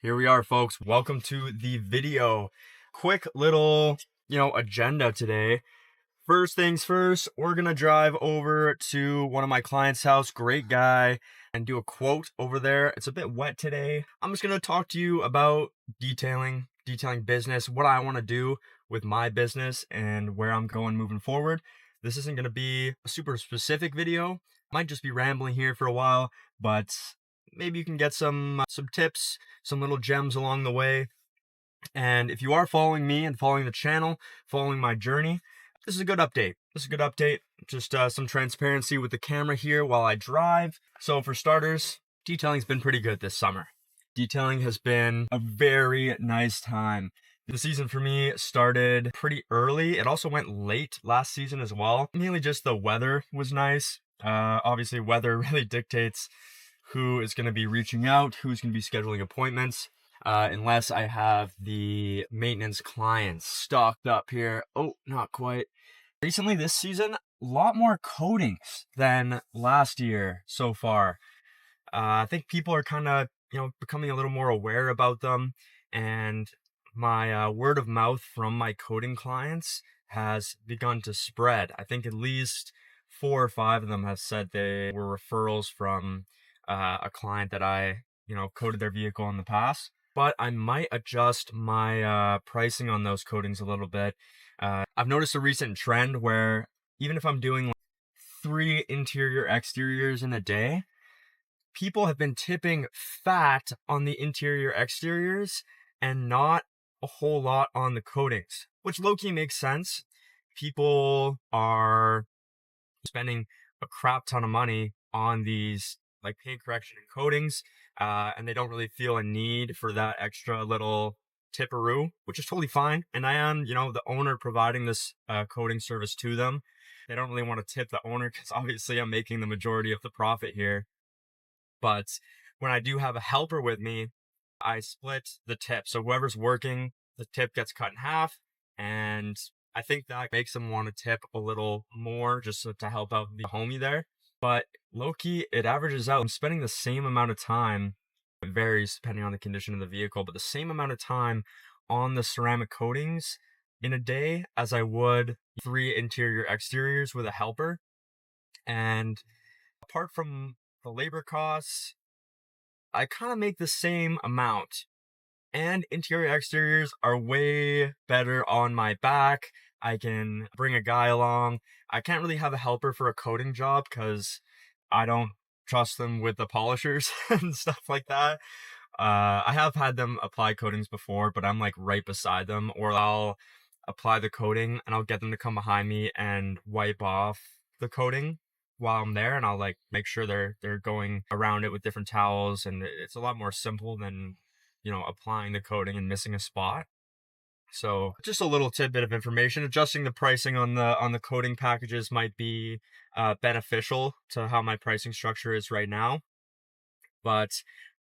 Here we are, folks. Welcome to the video. Quick little, agenda today. First things first, we're going to drive over to one of my clients' house, great guy, and do a quote over there. It's a bit wet today. I'm just going to talk to you about detailing business, what I want to do with my business and where I'm going moving forward. This isn't going to be a super specific video. Might just be rambling here for a while, but maybe you can get some tips, some little gems along the way. And if you are following me and following the channel, following my journey, this is a good update. Just some transparency with the camera here while I drive. So for starters, detailing's been pretty good this summer. Detailing has been a very nice time. The season for me started pretty early. It also went late last season as well. Mainly just the weather was nice. Obviously, weather really dictates who is going to be reaching out, who's going to be scheduling appointments. Unless I have the maintenance clients stocked up here. Oh, not quite. Recently this season, a lot more coatings than last year so far. I think people are kind of, becoming a little more aware about them. And my word of mouth from my coating clients has begun to spread. I think at least 4 or 5 of them have said they were referrals from a client that I, coated their vehicle in the past. But I might adjust my pricing on those coatings a little bit. I've noticed a recent trend where even if I'm doing like 3 interior exteriors in a day, people have been tipping fat on the interior exteriors and not a whole lot on the coatings, which low-key makes sense. People are spending a crap ton of money on these like paint correction and coatings, and they don't really feel a need for that extra little tipperoo, which is totally fine. And I am, the owner providing this coating service to them. They don't really want to tip the owner because obviously I'm making the majority of the profit here. But when I do have a helper with me, I split the tip. So whoever's working, the tip gets cut in half, and I think that makes them want to tip a little more just to help out the homie there. But low-key, it averages out. I'm spending the same amount of time, it varies depending on the condition of the vehicle, but the same amount of time on the ceramic coatings in a day as I would 3 interior exteriors with a helper. And apart from the labor costs, I kind of make the same amount. And interior exteriors are way better on my back. I can bring a guy along. I can't really have a helper for a coating job because I don't trust them with the polishers and stuff like that. I have had them apply coatings before, but I'm like right beside them, or I'll apply the coating and I'll get them to come behind me and wipe off the coating while I'm there, and I'll like make sure they're going around it with different towels, and it's a lot more simple than applying the coating and missing a spot. So just a little tidbit of information. Adjusting the pricing on the coating packages might be beneficial to how my pricing structure is right now. But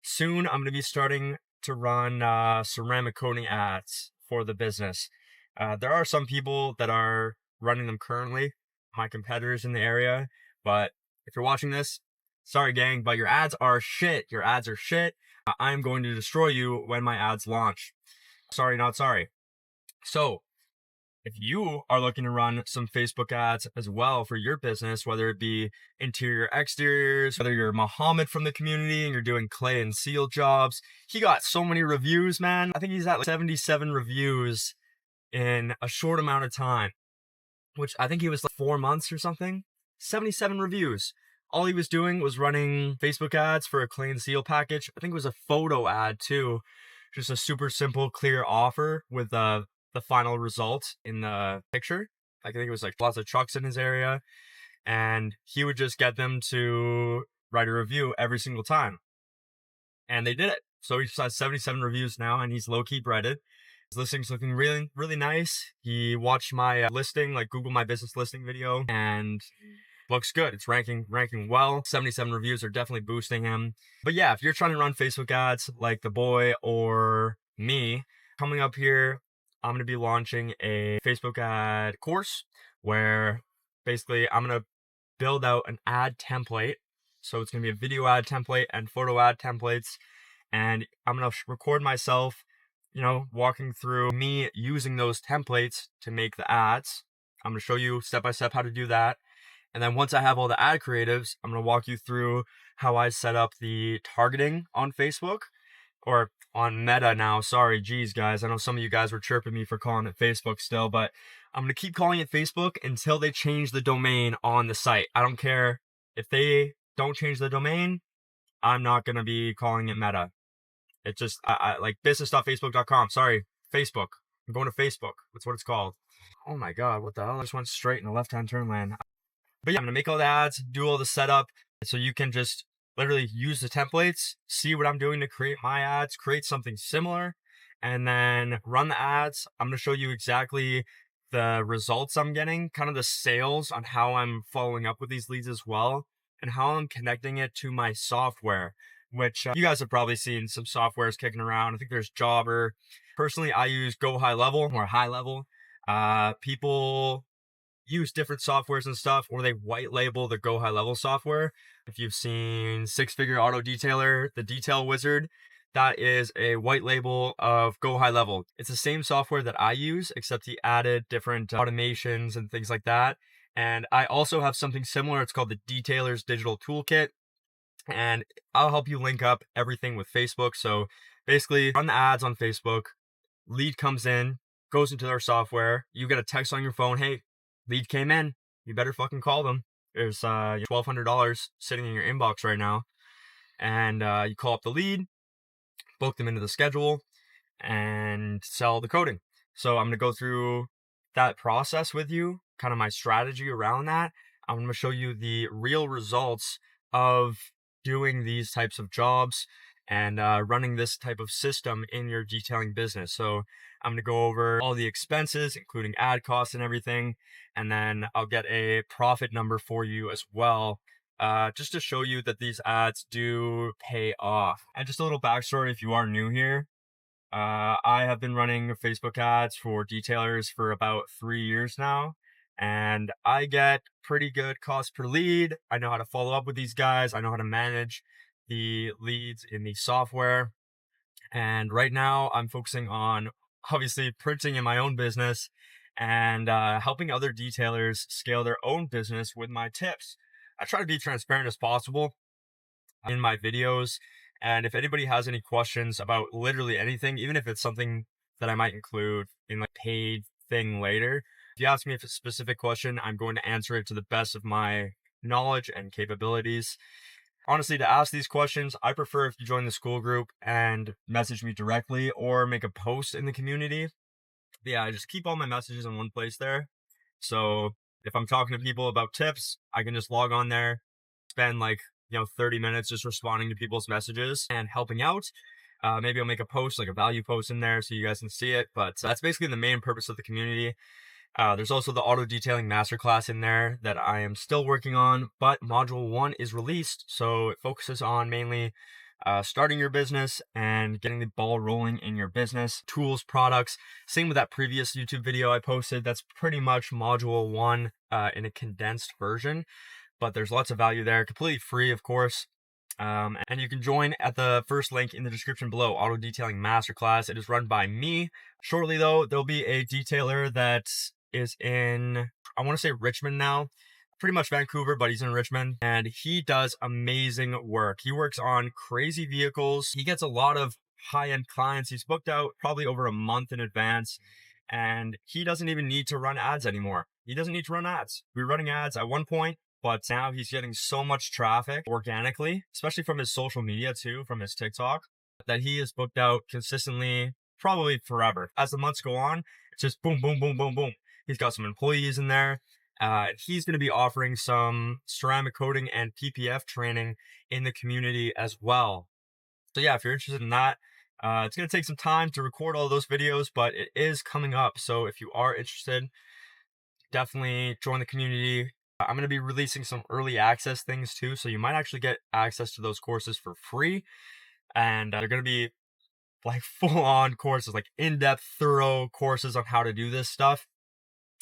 soon I'm going to be starting to run ceramic coating ads for the business. There are some people that are running them currently, my competitors in the area. But if you're watching this, sorry gang, but your ads are shit. Your ads are shit. I'm going to destroy you when my ads launch. Sorry, not sorry. So if you are looking to run some Facebook ads as well for your business, whether it be interior exteriors, whether you're Muhammad from the community and you're doing clay and seal jobs, he got so many reviews, man. I think he's at like 77 reviews in a short amount of time, which I think he was like 4 months or something. 77 reviews. All he was doing was running Facebook ads for a clay and seal package. I think it was a photo ad too. Just a super simple, clear offer with the final result in the picture. I think it was like lots of trucks in his area. And he would just get them to write a review every single time. And they did it. So he has 77 reviews now, and he's low-key breaded. His listing's looking really, really nice. He watched my listing, like Google My Business listing video, and looks good. It's ranking well. 77 reviews are definitely boosting him. But yeah, if you're trying to run Facebook ads like the boy or me, coming up here, I'm going to be launching a Facebook ad course where basically I'm going to build out an ad template. So it's going to be a video ad template and photo ad templates. and I'm going to record myself, walking through me using those templates to make the ads. I'm going to show you step by step how to do that. And then once I have all the ad creatives, I'm going to walk you through how I set up the targeting on Facebook, or on Meta now. Sorry, geez, guys. I know some of you guys were chirping me for calling it Facebook still, but I'm going to keep calling it Facebook until they change the domain on the site. I don't care if they don't change the domain. I'm not going to be calling it Meta. It just, I like business.facebook.com. Sorry, Facebook. I'm going to Facebook. That's what it's called. Oh my God, what the hell? I just went straight in the left-hand turn lane. But yeah, I'm going to make all the ads, do all the setup, so you can just literally use the templates, see what I'm doing to create my ads, create something similar, and then run the ads. I'm going to show you exactly the results I'm getting, kind of the sales on how I'm following up with these leads as well, and how I'm connecting it to my software, which you guys have probably seen some softwares kicking around. I think there's Jobber. Personally, I use Go High Level or High Level. People use different softwares and stuff, or they white label the Go High Level software. If you've seen Six Figure Auto Detailer, the Detail Wizard, that is a white label of Go High Level. It's the same software that I use, except he added different automations and things like that. And I also have something similar. It's called the Detailer's Digital Toolkit. And I'll help you link up everything with Facebook. So basically, run the ads on Facebook, lead comes in, goes into their software, you get a text on your phone, hey, lead came in, you better fucking call them. There's $1,200 sitting in your inbox right now. And you call up the lead, book them into the schedule, and sell the coding. So I'm going to go through that process with you, kind of my strategy around that. I'm going to show you the real results of doing these types of jobs and running this type of system in your detailing business. So I'm going to go over all the expenses, including ad costs and everything. And then I'll get a profit number for you as well, just to show you that these ads do pay off. And just a little backstory if you are new here. I have been running Facebook ads for detailers for about 3 years now, and I get pretty good cost per lead. I know how to follow up with these guys. I know how to manage the leads in the software. And right now I'm focusing on obviously printing in my own business and helping other detailers scale their own business with my tips. I try to be transparent as possible in my videos. And if anybody has any questions about literally anything, even if it's something that I might include in like paid thing later, if you ask me a specific question, I'm going to answer it to the best of my knowledge and capabilities. Honestly, to ask these questions, I prefer if you join the school group and message me directly or make a post in the community. But yeah, I just keep all my messages in one place there. So if I'm talking to people about tips, I can just log on there, spend like 30 minutes just responding to people's messages and helping out. Maybe I'll make a post, like a value post in there so you guys can see it. But that's basically the main purpose of the community. There's also the auto detailing masterclass in there that I am still working on, but module 1 is released. So it focuses on mainly starting your business and getting the ball rolling in your business, tools, products. Same with that previous YouTube video I posted. That's pretty much module 1 in a condensed version. But there's lots of value there, completely free, of course. And you can join at the first link in the description below, Auto Detailing Masterclass. It is run by me. Shortly, though, there'll be a detailer that is in, I want to say Richmond now, pretty much Vancouver, but he's in Richmond, and he does amazing work. He works on crazy vehicles. He gets a lot of high-end clients. He's booked out probably over a month in advance, and he doesn't even need to run ads anymore. He doesn't need to run ads. We were running ads at one point, but now he's getting so much traffic organically, especially from his social media too, from his TikTok, that he is booked out consistently, probably forever. As the months go on, it's just boom, boom, boom, boom, boom. He's got some employees in there. He's going to be offering some ceramic coating and PPF training in the community as well. So yeah, if you're interested in that, it's going to take some time to record all those videos, but it is coming up. So if you are interested, definitely join the community. I'm going to be releasing some early access things too. So you might actually get access to those courses for free. And they're going to be like full on courses, like in-depth, thorough courses on how to do this stuff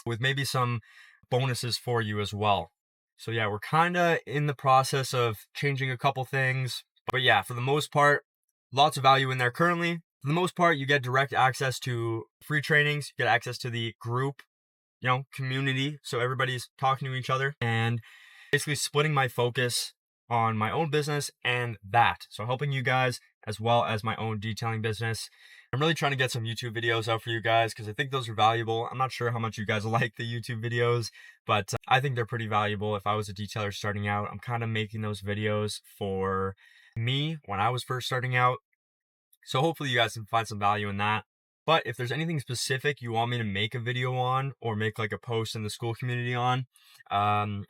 with maybe some bonuses for you as well. So yeah, we're kind of in the process of changing a couple things. But yeah, for the most part, Lots of value in there currently. For the most part, you get direct access to free trainings, you get access to the group, community. So everybody's talking to each other, and basically splitting my focus on my own business and that. So helping you guys as well as my own detailing business. I'm really trying to get some YouTube videos out for you guys because I think those are valuable. I'm not sure how much you guys like the YouTube videos, but I think they're pretty valuable. If I was a detailer starting out, I'm kind of making those videos for me when I was first starting out. So hopefully you guys can find some value in that. But if there's anything specific you want me to make a video on or make like a post in the school community on,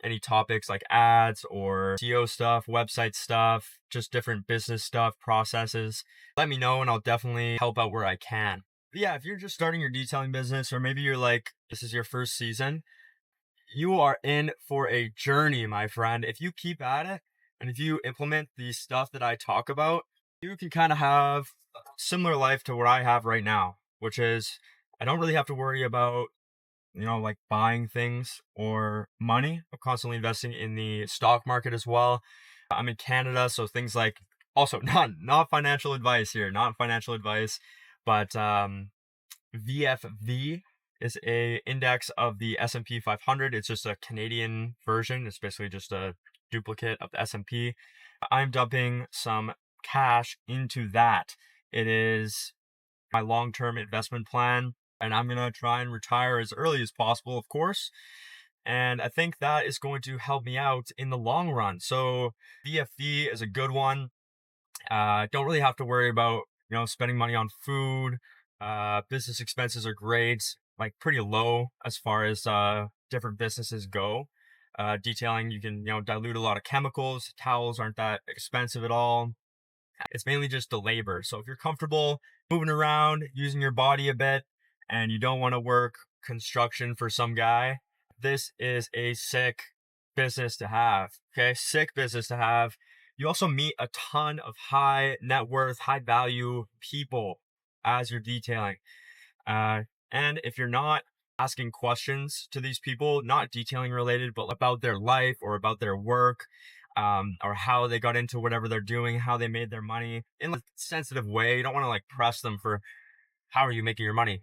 any topics like ads or SEO stuff, website stuff, just different business stuff, processes, let me know and I'll definitely help out where I can. But yeah, if you're just starting your detailing business, or maybe you're like, this is your first season, you are in for a journey, my friend. If you keep at it and if you implement the stuff that I talk about, you can kind of have a similar life to what I have right now, which is I don't really have to worry about, like buying things or money. I'm constantly investing in the stock market as well. I'm in Canada, so things like, also not financial advice here, not financial advice, but VFV is a index of the S&P 500. It's just a Canadian version. It's basically just a duplicate of the S&P. I'm dumping some cash into that. It is my long-term investment plan, and I'm going to try and retire as early as possible, of course. And I think that is going to help me out in the long run. So VFV is a good one. Don't really have to worry about, spending money on food. Business expenses are great, like pretty low as far as different businesses go. Detailing, you can, dilute a lot of chemicals. Towels aren't that expensive at all. It's mainly just the labor. So if you're comfortable moving around, using your body a bit, and you don't want to work construction for some guy, this is a sick business to have. Okay, sick business to have. You also meet a ton of high net worth, high value people as you're detailing. And if you're not asking questions to these people, not detailing related, but about their life or about their work, or how they got into whatever they're doing, how they made their money in a sensitive way. You don't want to like press them for how are you making your money,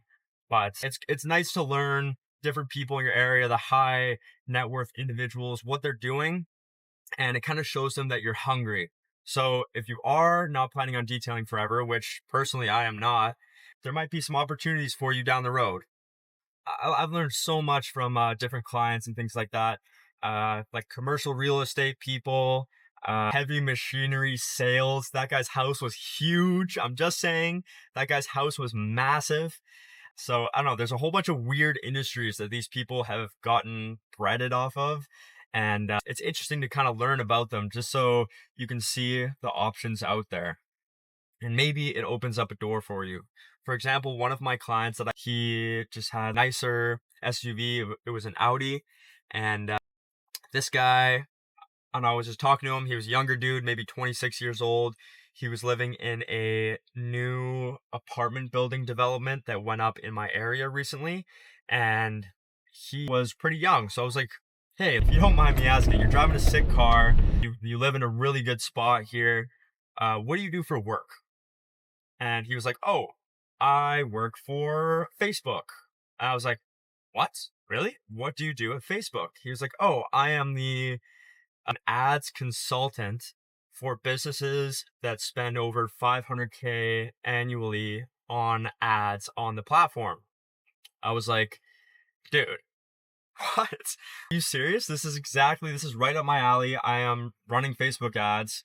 but it's nice to learn different people in your area, the high net worth individuals, what they're doing, and it kind of shows them that you're hungry. So if you are not planning on detailing forever, which personally I am not, there might be some opportunities for you down the road. I've learned so much from different clients and things like that, like commercial real estate people, heavy machinery sales. That guy's house was huge. I'm just saying, that guy's house was massive. So I don't know, there's a whole bunch of weird industries that these people have gotten breaded off of. And it's interesting to kind of learn about them just so you can see the options out there. And maybe it opens up a door for you. For example, one of my clients he just had a nicer SUV. It was an Audi. And this guy, I don't know, I was just talking to him. He was a younger dude, maybe 26 years old. He was living in a new apartment building development that went up in my area recently. And he was pretty young. So I was like, hey, if you don't mind me asking, you're driving a sick car. You live in a really good spot here. What do you do for work? And he was like, oh, I work for Facebook. And I was like, what? Really? What do you do at Facebook? He was like, oh, I am an ads consultant for businesses that spend over 500K annually on ads on the platform. I was like, dude, what? Are you serious? This is right up my alley. I am running Facebook ads.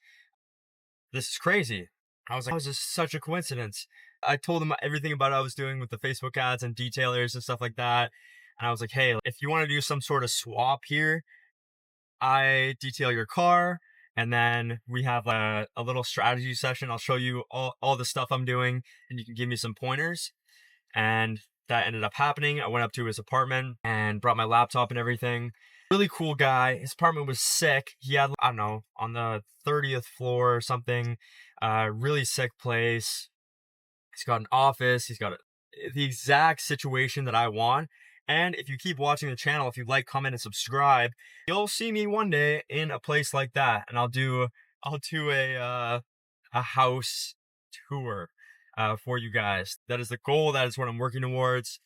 This is crazy. I was like, this is such a coincidence. I told him everything about what I was doing with the Facebook ads and detailers and stuff like that. And I was like, hey, if you want to do some sort of swap here, I detail your car, and then we have a little strategy session. I'll show you all the stuff I'm doing, and you can give me some pointers. And that ended up happening. I went up to his apartment and brought my laptop and everything. Really cool guy. His apartment was sick. He had, I don't know, on the 30th floor or something. Really sick place. He's got an office. He's got the exact situation that I want. And if you keep watching the channel, if you like, comment, and subscribe, you'll see me one day in a place like that. And I'll do a house tour for you guys. That is the goal. That is what I'm working towards.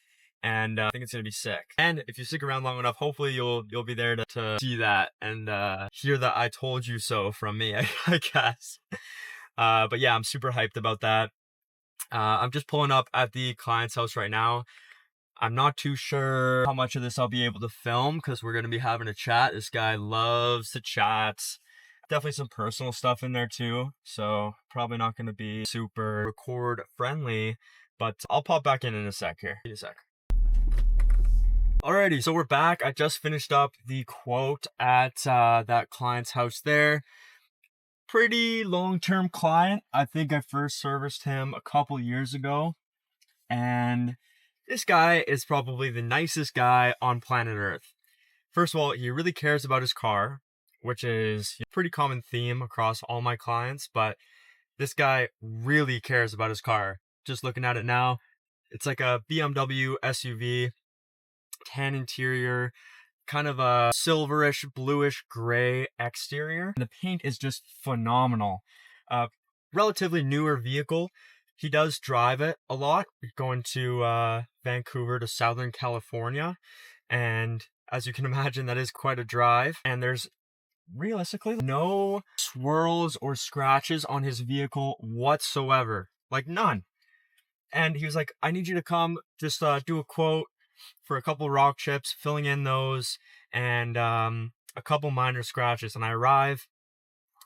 And I think it's gonna be sick. And if you stick around long enough, hopefully you'll be there to see that and hear that I told you so from me, I guess. But yeah, I'm super hyped about that. I'm just pulling up at the client's house right now. I'm not too sure how much of this I'll be able to film because we're going to be having a chat. This guy loves to chat. Definitely some personal stuff in there too. So probably not going to be super record friendly, but I'll pop back in a sec here. Give me a sec. Alrighty, so we're back. I just finished up the quote at that client's house there. Pretty long-term client. I think I first serviced him a couple years ago. And this guy is probably the nicest guy on planet Earth. First of all, he really cares about his car, which is a pretty common theme across all my clients, but this guy really cares about his car. Just looking at it now, it's like a BMW SUV, tan interior, kind of a silverish, bluish gray exterior. And the paint is just phenomenal. Relatively newer vehicle. He does drive it a lot, going to Vancouver to Southern California. And as you can imagine, that is quite a drive. And there's realistically no swirls or scratches on his vehicle whatsoever. Like none. And he was like, I need you to come just do a quote for a couple rock chips, filling in those, and a couple minor scratches. And I arrive.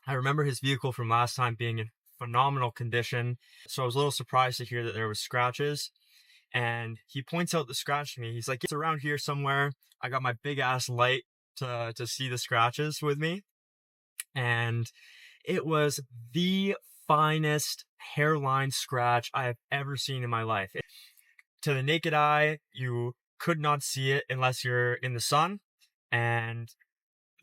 I remember his vehicle from last time being in phenomenal condition, so I was a little surprised to hear that there was scratches. And he points out the scratch to me. He's like, it's around here somewhere. I got my big ass light to see the scratches with me. And it was the finest hairline scratch I have ever seen in my life. To the naked eye, you could not see it unless you're in the sun. And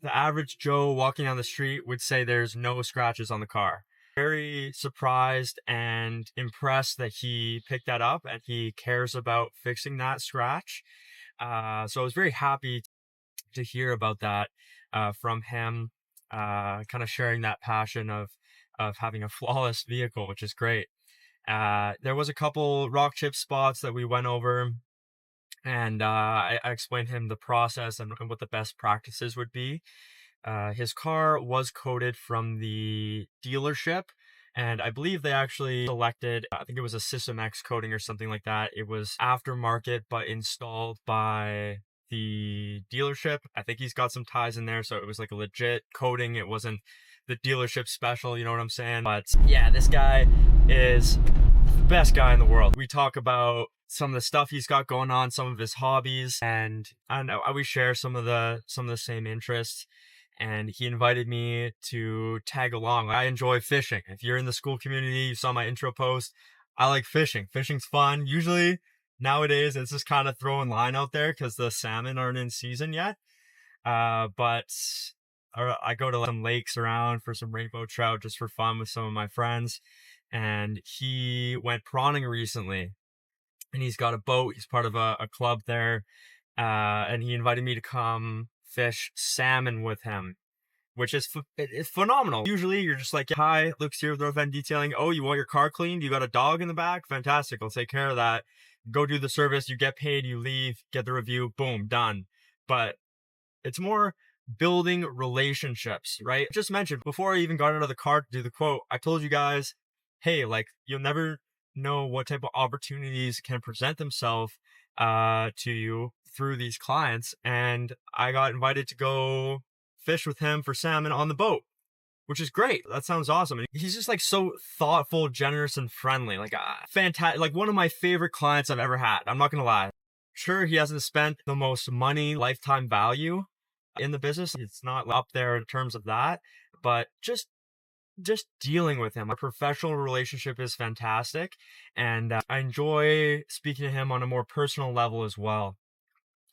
the average Joe walking down the street would say there's no scratches on the car. Very surprised and impressed that he picked that up and he cares about fixing that scratch. So I was very happy to hear about that from him, kind of sharing that passion of having a flawless vehicle, which is great. There was a couple rock chip spots that we went over, and I explained him the process and what the best practices would be. His car was coated from the dealership, and I believe they actually selected, I think it was a System X coating or something like that. It was aftermarket, but installed by the dealership. I think he's got some ties in there, so it was like a legit coating. It wasn't the dealership special, you know what I'm saying? But yeah, this guy is the best guy in the world. We talk about some of the stuff he's got going on, some of his hobbies, and I don't know, we share some of the same interests. And he invited me to tag along. I enjoy fishing. If you're in the school community, you saw my intro post, I like fishing. Fishing's fun. Usually nowadays it's just kind of throwing line out there because the salmon aren't in season yet. But I go to some lakes around for some rainbow trout just for fun with some of my friends. And he went prawning recently. And he's got a boat. He's part of a club there. And he invited me to come fish salmon with him, which is it's phenomenal. Usually you're just like, hi, Luke's here with North End Detailing. Oh, you want your car cleaned? You got a dog in the back? Fantastic. I'll take care of that. Go do the service. You get paid. You leave. Get the review. Boom. Done. But it's more building relationships, right? Just mentioned before I even got out of the car to do the quote, I told you guys, hey, like you'll never know what type of opportunities can present themselves to you through these clients. And I got invited to go fish with him for salmon on the boat, which is great. That sounds awesome. And he's just like so thoughtful, generous, and friendly. Like fantastic. Like one of my favorite clients I've ever had. I'm not gonna lie. Sure, he hasn't spent the most money, lifetime value in the business. It's not up there in terms of that, but just dealing with him. Our professional relationship is fantastic, and I enjoy speaking to him on a more personal level as well,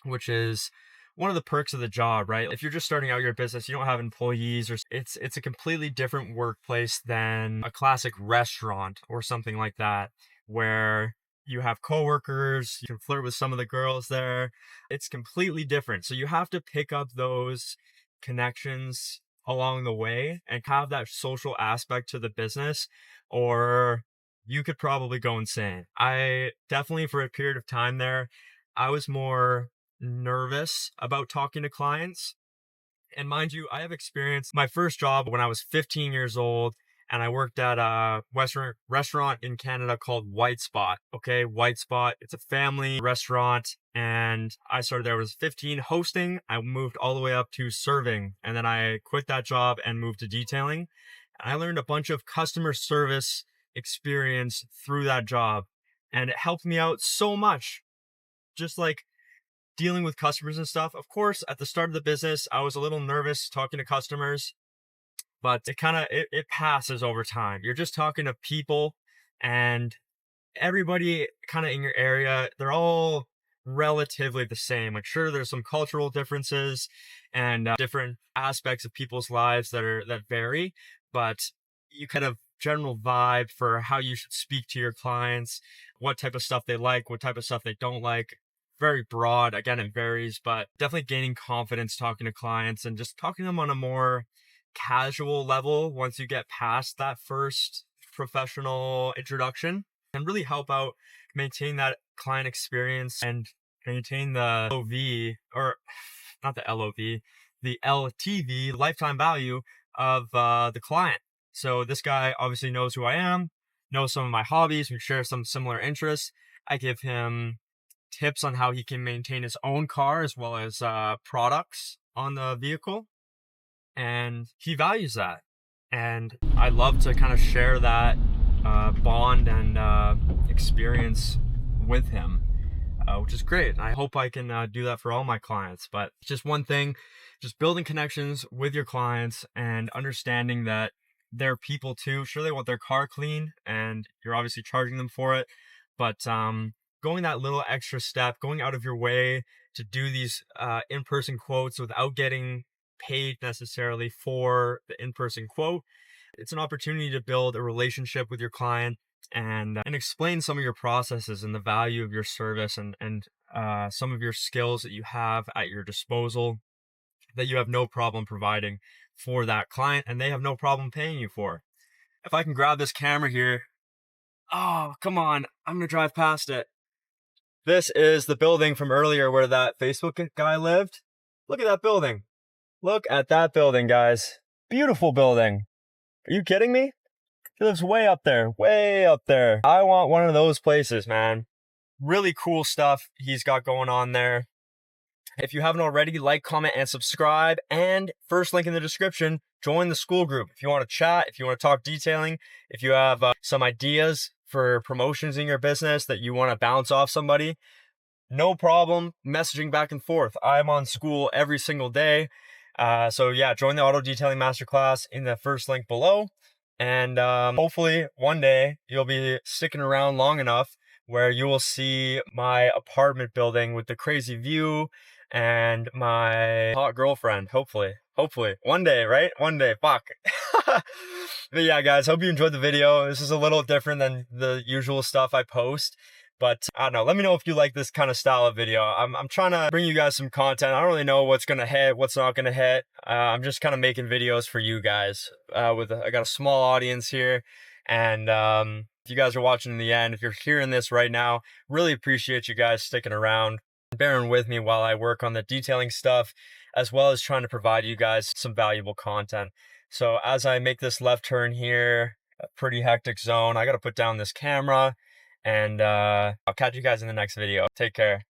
which is one of the perks of the job, right? If you're just starting out your business, you don't have employees, or it's a completely different workplace than a classic restaurant or something like that, where you have coworkers, you can flirt with some of the girls there. It's completely different. So you have to pick up those connections along the way and have that social aspect to the business, or you could probably go insane. I definitely, for a period of time there, I was more nervous about talking to clients. And mind you, I have experienced my first job when I was 15 years old, and I worked at a Western restaurant in Canada called White Spot. Okay, White Spot. It's a family restaurant, and I started there when I was 15 hosting. I moved all the way up to serving, and then I quit that job and moved to detailing. I learned a bunch of customer service experience through that job, and it helped me out so much. Just like dealing with customers and stuff. Of course, at the start of the business, I was a little nervous talking to customers, but it passes over time. You're just talking to people, and everybody kind of in your area, they're all relatively the same. Like, sure, there's some cultural differences and different aspects of people's lives that vary, but you kind of general vibe for how you should speak to your clients, what type of stuff they like, what type of stuff they don't like. Very broad. Again, it varies, but definitely gaining confidence talking to clients and just talking to them on a more casual level once you get past that first professional introduction, and really help out maintain that client experience and maintain the LOV, or not the LOV, the LTV, lifetime value of the client. So this guy obviously knows who I am, knows some of my hobbies, we share some similar interests. I give him tips on how he can maintain his own car as well as products on the vehicle, and he values that. And I love to kind of share that bond and experience with him, which is great. I hope I can do that for all my clients. But it's just one thing, just building connections with your clients and understanding that they're people too. Sure, they want their car clean, and you're obviously charging them for it, but going that little extra step, going out of your way to do these in-person quotes without getting paid necessarily for the in-person quote. It's an opportunity to build a relationship with your client and explain some of your processes and the value of your service and some of your skills that you have at your disposal that you have no problem providing for that client, and they have no problem paying you for. If I can grab this camera here. Oh, come on. I'm going to drive past it. This is the building from earlier where that Facebook guy lived. Look at that building. Look at that building, guys. Beautiful building. Are you kidding me? He lives way up there, way up there. I want one of those places, man. Really cool stuff he's got going on there. If you haven't already, like, comment, and subscribe. And first link in the description, join the school group. If you want to chat, if you want to talk detailing, if you have some ideas for promotions in your business that you want to bounce off somebody, no problem messaging back and forth. I'm on school every single day. So yeah, join the auto detailing masterclass in the first link below. And hopefully one day you'll be sticking around long enough where you will see my apartment building with the crazy view and my hot girlfriend. Hopefully one day, right? One day, fuck. But yeah, guys, hope you enjoyed the video. This is a little different than the usual stuff I post, but I don't know. Let me know if you like this kind of style of video. I'm trying to bring you guys some content. I don't really know what's gonna hit, what's not gonna hit. I'm just kind of making videos for you guys. I got a small audience here, and if you guys are watching in the end, if you're hearing this right now, really appreciate you guys sticking around, bearing with me while I work on the detailing stuff, as well as trying to provide you guys some valuable content. So as I make this left turn here, a pretty hectic zone, I got to put down this camera, and I'll catch you guys in the next video. Take care.